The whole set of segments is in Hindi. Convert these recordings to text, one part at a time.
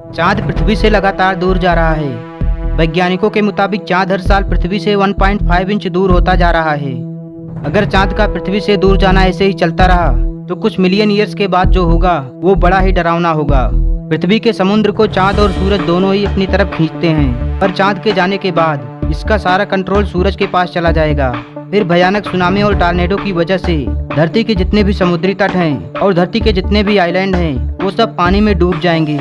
चांद पृथ्वी से लगातार दूर जा रहा है। वैज्ञानिकों के मुताबिक चांद हर साल पृथ्वी से 1.5 इंच दूर होता जा रहा है। अगर चांद का पृथ्वी से दूर जाना ऐसे ही चलता रहा तो कुछ मिलियन ईयर्स के बाद जो होगा वो बड़ा ही डरावना होगा। पृथ्वी के समुद्र को चांद और सूरज दोनों ही अपनी तरफ खींचते हैं, पर चांद के जाने के बाद इसका सारा कंट्रोल सूरज के पास चला जाएगा। फिर भयानक सुनामी और टॉर्नेडो की वजह से धरती के जितने भी समुद्री तट हैं और धरती के जितने भी आइलैंड हैं वो सब पानी में डूब जाएंगे।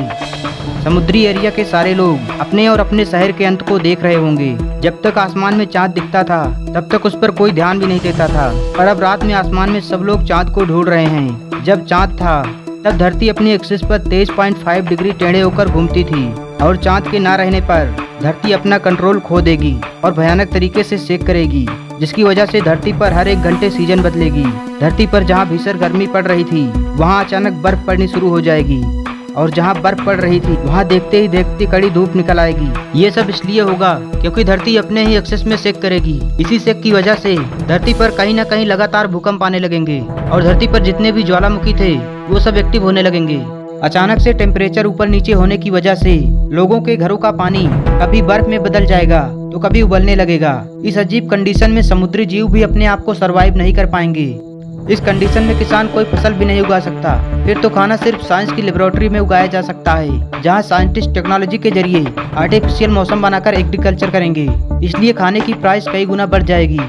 समुद्री एरिया के सारे लोग अपने और अपने शहर के अंत को देख रहे होंगे। जब तक आसमान में चांद दिखता था तब तक उस पर कोई ध्यान भी नहीं देता था, पर अब रात में आसमान में सब लोग चांद को ढूंढ रहे हैं। जब चांद था तब धरती अपनी एक्सिस पर 23.5 डिग्री टेढ़े होकर घूमती थी और चांद के ना रहने पर धरती अपना कंट्रोल खो देगी और भयानक तरीके से सेक करेगी, जिसकी वजह से धरती पर हर एक घंटे सीजन बदलेगी। धरती पर जहां भीषण गर्मी पड़ रही थी वहां अचानक बर्फ पड़नी शुरू हो जाएगी और जहां बर्फ पड़ रही थी वहां देखते ही देखते कड़ी धूप निकल आएगी। ये सब इसलिए होगा क्योंकि धरती अपने ही एक्सेस में सेक करेगी। इसी सेक की वजह से धरती पर कहीं न कहीं लगातार भूकंप आने लगेंगे और धरती पर जितने भी ज्वालामुखी थे वो सब एक्टिव होने लगेंगे। अचानक से टेम्परेचर ऊपर नीचे होने की वजह से लोगों के घरों का पानी कभी बर्फ में बदल जाएगा तो कभी उबलने लगेगा। इस अजीब कंडीशन में समुद्री जीव भी अपने आप को सरवाइव नहीं कर पाएंगे। इस कंडीशन में किसान कोई फसल भी नहीं उगा सकता। फिर तो खाना सिर्फ साइंस की लेबोरेटरी में उगाया जा सकता है, जहां साइंटिस्ट टेक्नोलॉजी के जरिए आर्टिफिशियल मौसम बनाकर एग्रीकल्चर करेंगे। इसलिए खाने की प्राइस कई गुना बढ़ जाएगी।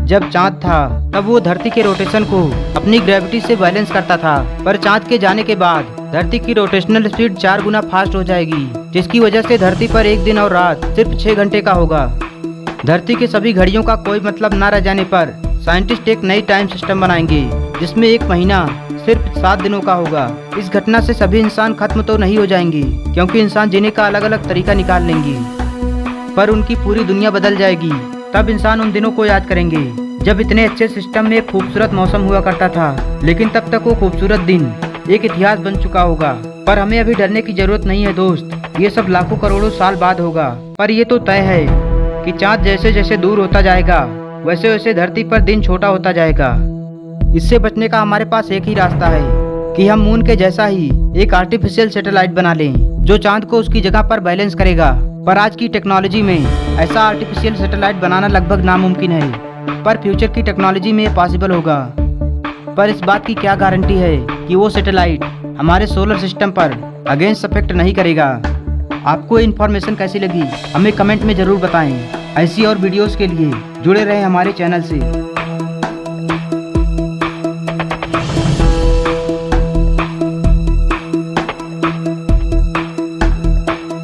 जब चांद था तब वो धरती के रोटेशन को अपनी ग्रेविटी से बैलेंस करता था, पर चांद के जाने के बाद धरती की रोटेशनल स्पीड 4 गुना फास्ट हो जाएगी, जिसकी वजह से धरती पर एक दिन और रात सिर्फ 6 घंटे का होगा। धरती के सभी घड़ियों का कोई मतलब न रह जाने पर साइंटिस्ट एक नई टाइम सिस्टम बनाएंगे जिसमें एक महीना सिर्फ 7 दिनों का होगा। इस घटना से सभी इंसान खत्म तो नहीं हो जाएंगे, क्योंकि इंसान जीने का अलग अलग तरीका निकाल लेंगे, पर उनकी पूरी दुनिया बदल जाएगी। तब इंसान उन दिनों को याद करेंगे जब इतने अच्छे सिस्टम में एक खूबसूरत मौसम हुआ करता था, लेकिन तब तक वो खूबसूरत दिन एक इतिहास बन चुका होगा। पर हमें अभी डरने की जरूरत नहीं है दोस्त, ये सब लाखों करोड़ों साल बाद होगा। पर ये तो तय है कि चांद जैसे जैसे दूर होता जाएगा वैसे वैसे धरती पर दिन छोटा होता जाएगा। इससे बचने का हमारे पास एक ही रास्ता है कि हम मून के जैसा ही एक आर्टिफिशियल सैटेलाइट बना लें जो चांद को उसकी जगह पर बैलेंस करेगा। पर आज की टेक्नोलॉजी में ऐसा आर्टिफिशियल सैटेलाइट बनाना लगभग नामुमकिन है, पर फ्यूचर की टेक्नोलॉजी में पॉसिबल होगा। पर इस बात की क्या गारंटी है कि वो सैटेलाइट हमारे सोलर सिस्टम पर अगेंस्ट इफेक्ट नहीं करेगा। आपको ये इन्फॉर्मेशन कैसी लगी हमें कमेंट में जरूर बताएं। ऐसी और वीडियोस के लिए जुड़े रहें हमारे चैनल से।